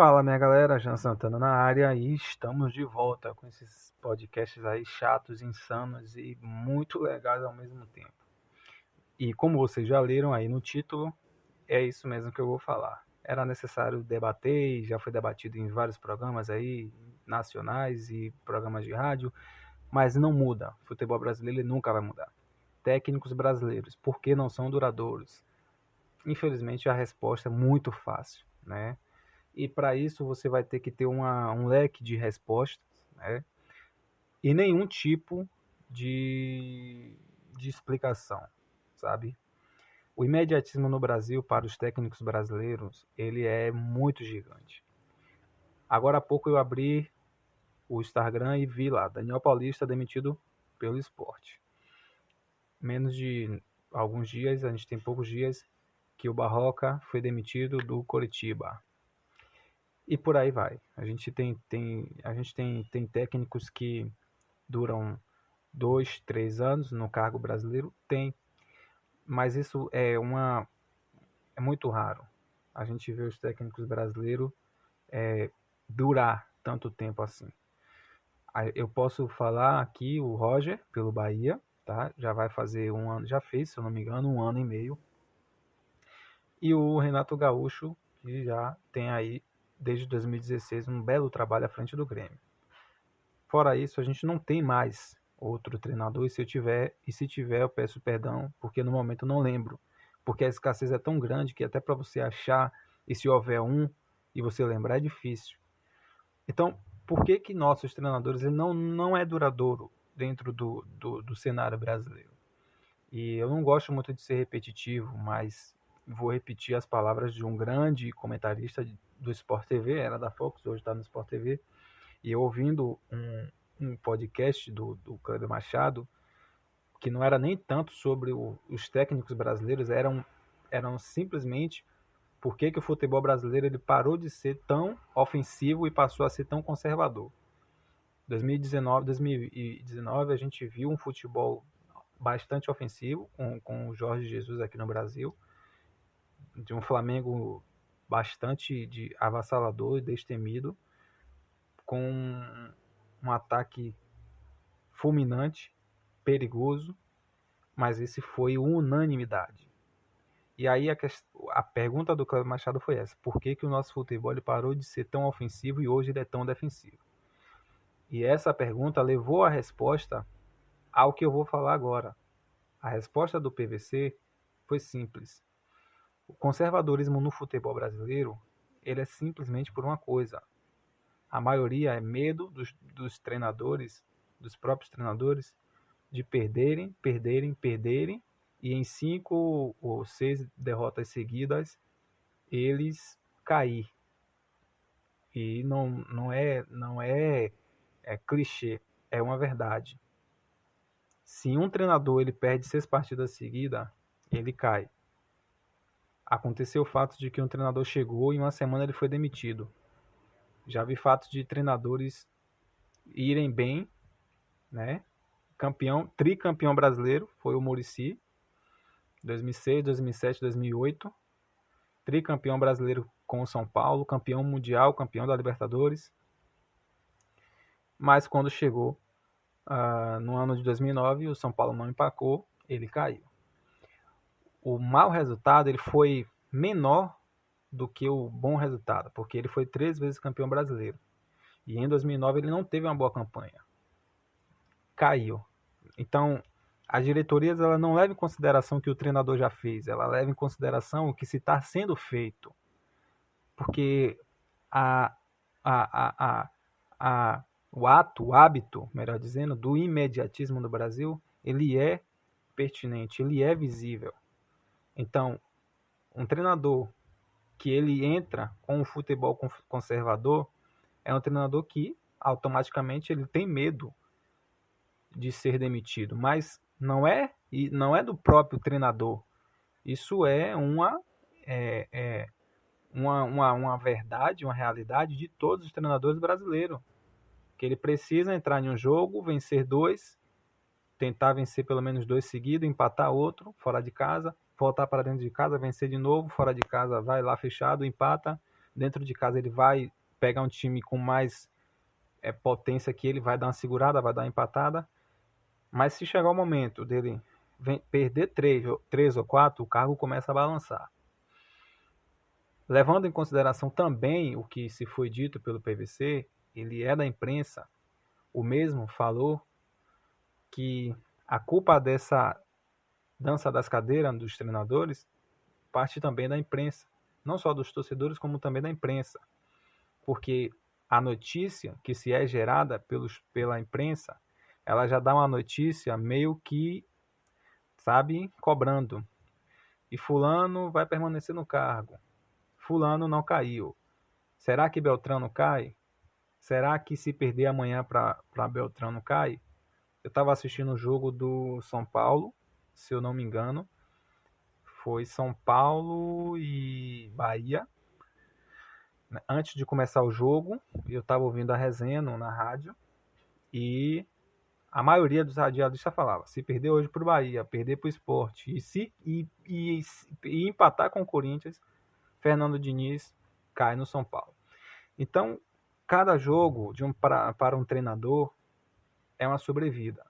Fala, minha galera, Jean Santana na área e estamos de volta com esses podcasts aí chatos, insanos e muito legais ao mesmo tempo. E como vocês já leram aí no título, é isso mesmo que eu vou falar. Era necessário debater, e já foi debatido em vários programas aí, nacionais e programas de rádio, mas não muda. O futebol brasileiro ele nunca vai mudar. Técnicos brasileiros, por que não são duradouros? Infelizmente a resposta é muito fácil, né? E para isso você vai ter que ter um leque de respostas, né? E nenhum tipo de explicação, sabe? O imediatismo no Brasil para os técnicos brasileiros, ele é muito gigante. Agora há pouco eu abri o Instagram e vi lá, Daniel Paulista demitido pelo Sport. Menos de alguns dias, a gente tem poucos dias, que o Barroca foi demitido do Coritiba. E por aí vai. A gente tem técnicos que duram 2, 3 anos no cargo brasileiro? Tem. Mas isso é muito raro. A gente vê os técnicos brasileiros durar tanto tempo assim. Eu posso falar aqui o Roger, pelo Bahia, tá? Já vai fazer um ano, já fez, se eu não me engano, um ano e meio. E o Renato Gaúcho, que já tem aí, desde 2016, um belo trabalho à frente do Grêmio. Fora isso, a gente não tem mais outro treinador, se tiver, eu peço perdão, porque no momento eu não lembro. Porque a escassez é tão grande que até para você achar, e se houver um, e você lembrar, é difícil. Então, por que que nossos treinadores ele não é duradouro dentro do cenário brasileiro? E eu não gosto muito de ser repetitivo, mas vou repetir as palavras de um grande comentarista do Sport TV, era da Fox, hoje está no Sport TV, e eu ouvindo um podcast do Cléber Machado, que não era nem tanto sobre os técnicos brasileiros, eram simplesmente por que o futebol brasileiro ele parou de ser tão ofensivo e passou a ser tão conservador. 2019 a gente viu um futebol bastante ofensivo com o Jorge Jesus aqui no Brasil, de um Flamengo bastante avassalador e destemido, com um ataque fulminante, perigoso, mas esse foi unanimidade. E aí a pergunta do Cléber Machado foi essa: por que que o nosso futebol ele parou de ser tão ofensivo e hoje ele é tão defensivo? E essa pergunta levou a resposta ao que eu vou falar agora. A resposta do PVC foi simples. O conservadorismo no futebol brasileiro, ele é simplesmente por uma coisa. A maioria é medo dos treinadores, dos próprios treinadores, de perderem, e em 5 ou 6 derrotas seguidas, eles cair. E não é clichê, é uma verdade. Se um treinador ele perde 6 partidas seguidas, ele cai. Aconteceu o fato de que um treinador chegou e em uma semana ele foi demitido. Já vi fatos de treinadores irem bem, né? Tricampeão brasileiro, foi o Muricy, 2006, 2007, 2008. Tricampeão brasileiro com o São Paulo, campeão mundial, campeão da Libertadores. Mas quando chegou no ano de 2009, o São Paulo não empacou, ele caiu. O mau resultado ele foi menor do que o bom resultado, porque ele foi 3 vezes campeão brasileiro. E em 2009 ele não teve uma boa campanha. Caiu. Então, as diretorias ela não levam em consideração o que o treinador já fez, ela leva em consideração o que se está sendo feito. Porque a, a, a, o hábito, melhor dizendo, do imediatismo no Brasil, ele é pertinente, ele é visível. Então, um treinador que ele entra com o futebol conservador é um treinador que automaticamente ele tem medo de ser demitido, mas não é do próprio treinador. Isso é uma verdade, uma realidade de todos os treinadores brasileiros, que ele precisa entrar em um jogo, vencer 2, tentar vencer pelo menos 2 seguidos, empatar outro fora de casa, voltar para dentro de casa, vencer de novo, fora de casa vai lá fechado, empata, Dentro de casa ele vai pegar um time com mais potência que ele, vai dar uma segurada, vai dar uma empatada. Mas se chegar o momento dele perder 3 ou 4, o cargo começa a balançar. Levando em consideração também o que se foi dito pelo PVC, ele é da imprensa, o mesmo falou que a culpa dessa dança das cadeiras dos treinadores parte também da imprensa, não só dos torcedores, como também da imprensa, porque a notícia que se é gerada pela imprensa, ela já dá uma notícia meio que, sabe, cobrando. E fulano vai permanecer no cargo. Fulano não caiu. Será que Beltrano cai? Será que se perder amanhã para Beltrano cai? Eu estava assistindo o jogo do São Paulo, se eu não me engano. Foi São Paulo e Bahia. Antes de começar o jogo, eu estava ouvindo a resenha na rádio e a maioria dos radialistas falava: se perder hoje para o Bahia, perder para o Sport e empatar com o Corinthians, Fernando Diniz cai no São Paulo. Então, cada jogo para um treinador é uma sobrevida.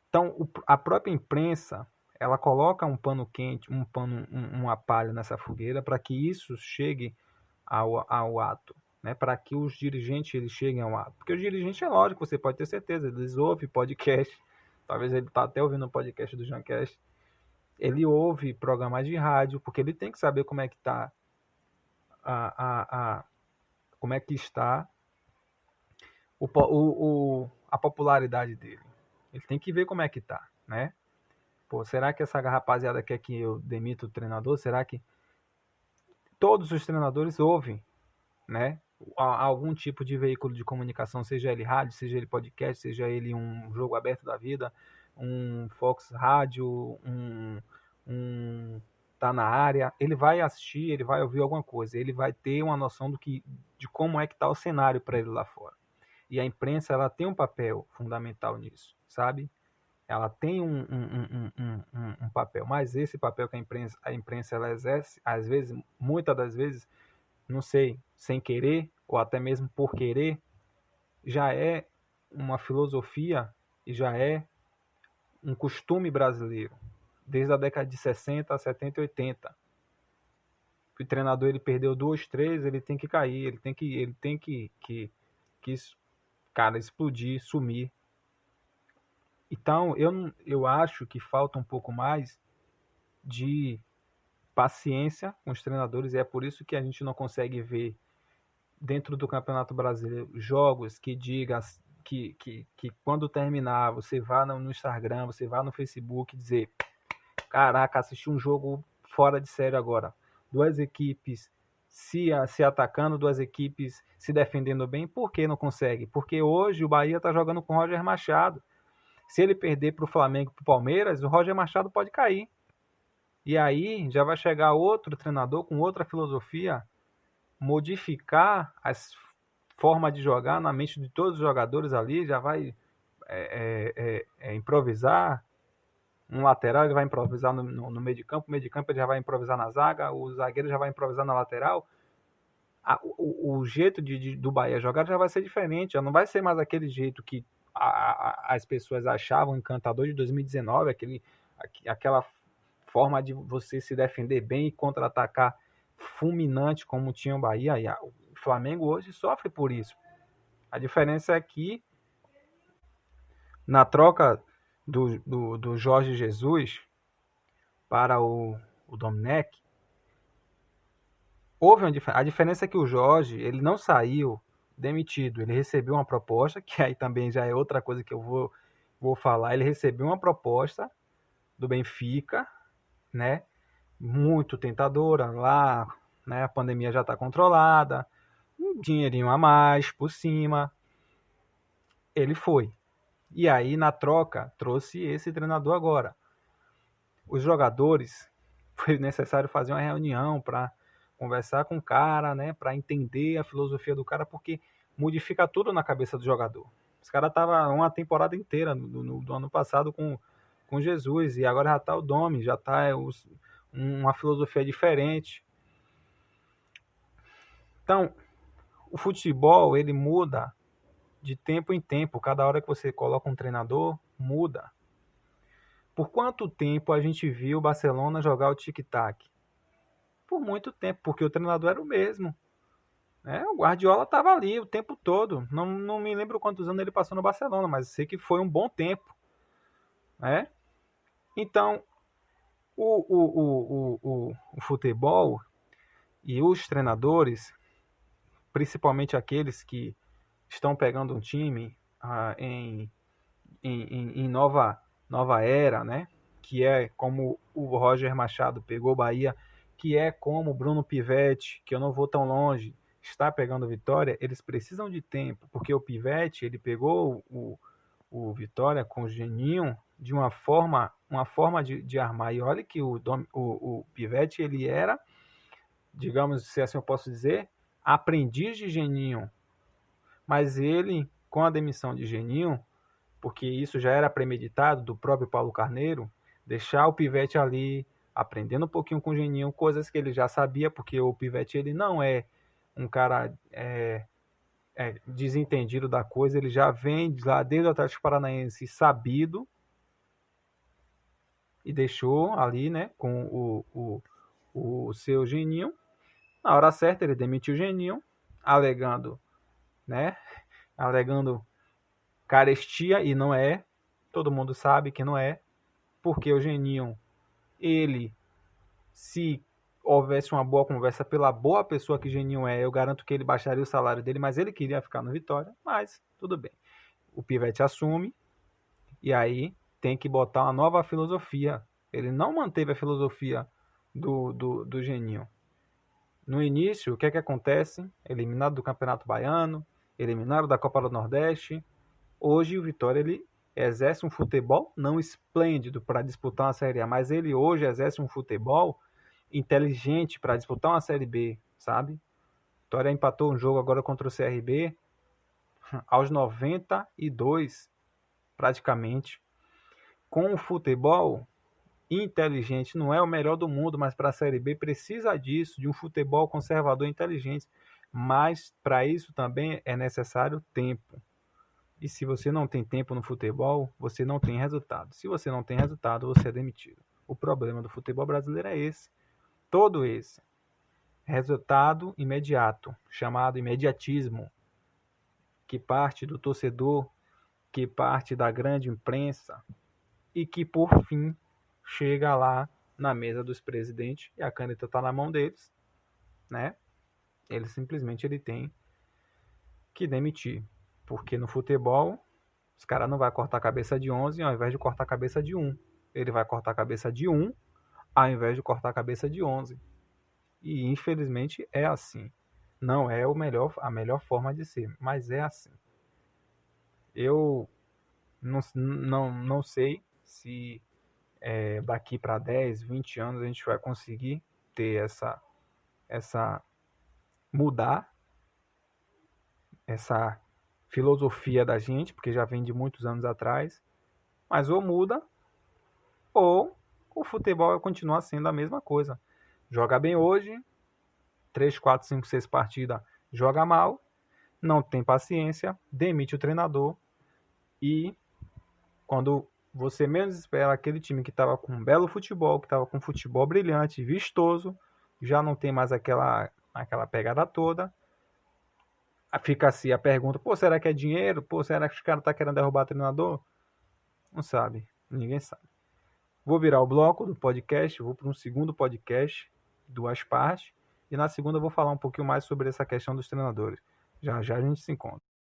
Então, a própria imprensa, ela coloca um pano quente, uma palha nessa fogueira para que isso chegue ao ato, né? Para que os dirigentes eles cheguem ao ato. Porque os dirigentes, é lógico, você pode ter certeza, eles ouvem podcast, talvez ele está até ouvindo o podcast do Jancast, ele ouve programas de rádio, porque ele tem que saber como é que está como é que está a popularidade dele. Ele tem que ver como é que está, né? Pô, será que essa rapaziada quer que eu demita o treinador? Será que todos os treinadores ouvem, né? Algum tipo de veículo de comunicação, seja ele rádio, seja ele podcast, seja ele um jogo aberto da vida, um Fox Rádio, tá na área, ele vai assistir, ele vai ouvir alguma coisa, ele vai ter uma noção de como é que tá o cenário para ele lá fora. E a imprensa, ela tem um papel fundamental nisso, sabe? Ela tem um papel, mas esse papel que a imprensa ela exerce, às vezes, muitas das vezes, não sei, sem querer ou até mesmo por querer, já é uma filosofia e já é um costume brasileiro, desde a década de 60, 70 e 80. O treinador ele perdeu 2, 3, ele tem que cair, ele tem que cara, explodir, sumir. Então, eu acho que falta um pouco mais de paciência com os treinadores, e é por isso que a gente não consegue ver dentro do Campeonato Brasileiro jogos que diga que quando terminar, você vá no Instagram, você vá no Facebook dizer: caraca, assisti um jogo fora de série agora. Duas equipes se atacando, duas equipes se defendendo bem. Por que não consegue? Porque hoje o Bahia está jogando com o Roger Machado. Se ele perder para o Flamengo e para o Palmeiras, o Roger Machado pode cair. E aí já vai chegar outro treinador com outra filosofia, modificar as formas de jogar na mente de todos os jogadores ali, já vai improvisar. Um lateral ele vai improvisar no meio de campo, o meio de campo ele já vai improvisar na zaga, o zagueiro já vai improvisar na lateral. O jeito do Bahia jogar já vai ser diferente, já não vai ser mais aquele jeito que as pessoas achavam encantador de 2019, aquela forma de você se defender bem e contra-atacar fulminante como tinha o Bahia. E o Flamengo hoje sofre por isso. A diferença é que na troca do Jorge Jesus para o Domenech, houve uma diferença. A diferença é que o Jorge ele não saiu demitido, ele recebeu uma proposta, que aí também já é outra coisa que eu vou falar. Ele recebeu uma proposta do Benfica, né? Muito tentadora lá, né? A pandemia já está controlada, um dinheirinho a mais por cima. Ele foi. E aí, na troca, trouxe esse treinador agora. Os jogadores, foi necessário fazer uma reunião para conversar com o cara, né? Para entender a filosofia do cara, porque modifica tudo na cabeça do jogador. Os caras estavam uma temporada inteira do ano passado com Jesus, e agora já está o Domi, já está uma filosofia diferente. Então, o futebol, ele muda de tempo em tempo. Cada hora que você coloca um treinador, muda. Por quanto tempo a gente viu o Barcelona jogar o tic-tac? Por muito tempo, porque o treinador era o mesmo. Né? O Guardiola estava ali o tempo todo. Não me lembro quantos anos ele passou no Barcelona, mas sei que foi um bom tempo. Né? Então, o futebol e os treinadores, principalmente aqueles que estão pegando um time em nova era, né? Que é como o Roger Machado pegou o Bahia, que é como o Bruno Pivetti, que eu não vou tão longe, está pegando Vitória. Eles precisam de tempo, porque o Pivetti, ele pegou o Vitória com o Geninho de uma forma de armar. E olha que o Pivetti, ele era, digamos, se assim eu posso dizer, aprendiz de Geninho. Mas ele, com a demissão de Geninho, porque isso já era premeditado do próprio Paulo Carneiro, deixar o Pivete ali, aprendendo um pouquinho com o Geninho, coisas que ele já sabia, porque o Pivete, ele não é um cara desentendido da coisa, ele já vem lá desde o Atlético Paranaense sabido, e deixou ali, né, com o seu Geninho. Na hora certa ele demitiu o Geninho, alegando carestia, e não é, todo mundo sabe que não é, porque o Geninho, ele, se houvesse uma boa conversa pela boa pessoa que Geninho é, eu garanto que ele baixaria o salário dele, mas ele queria ficar no Vitória, mas tudo bem. O Pivete assume, e aí tem que botar uma nova filosofia. Ele não manteve a filosofia do Geninho. No início, o que é que acontece? Eliminado do Campeonato Baiano, eliminado da Copa do Nordeste. Hoje o Vitória, ele exerce um futebol não esplêndido para disputar uma Série A, mas ele hoje exerce um futebol inteligente para disputar uma Série B, sabe? Vitória empatou um jogo agora contra o CRB aos 92, praticamente. Com o futebol inteligente, não é o melhor do mundo, mas para a Série B precisa disso, de um futebol conservador e inteligente. Mas para isso também é necessário tempo. E se você não tem tempo no futebol, você não tem resultado. Se você não tem resultado, você é demitido. O problema do futebol brasileiro é esse. Todo esse. Resultado imediato, chamado imediatismo, que parte do torcedor, que parte da grande imprensa e que, por fim, chega lá na mesa dos presidentes e a caneta está na mão deles, né? Ele simplesmente tem que demitir. Porque no futebol, os caras não vão cortar a cabeça de 11 ao invés de cortar a cabeça de 1. Ele vai cortar a cabeça de 1 ao invés de cortar a cabeça de 11. E infelizmente é assim. Não é a melhor forma de ser, mas é assim. Eu não sei se daqui para 10, 20 anos a gente vai conseguir ter mudar essa filosofia da gente, porque já vem de muitos anos atrás, mas ou muda, ou o futebol vai continuar sendo a mesma coisa. Joga bem hoje, 3, 4, 5, 6 partidas, joga mal, não tem paciência, demite o treinador, e quando você menos espera, aquele time que estava com um belo futebol, que estava com um futebol brilhante, vistoso, já não tem mais aquela pegada toda. Fica assim a pergunta, pô, será que é dinheiro? Pô, será que os caras estão querendo derrubar o treinador? Não sabe, ninguém sabe. Vou virar o bloco do podcast, vou para um segundo podcast, 2 partes, e na segunda eu vou falar um pouquinho mais sobre essa questão dos treinadores. Já já a gente se encontra.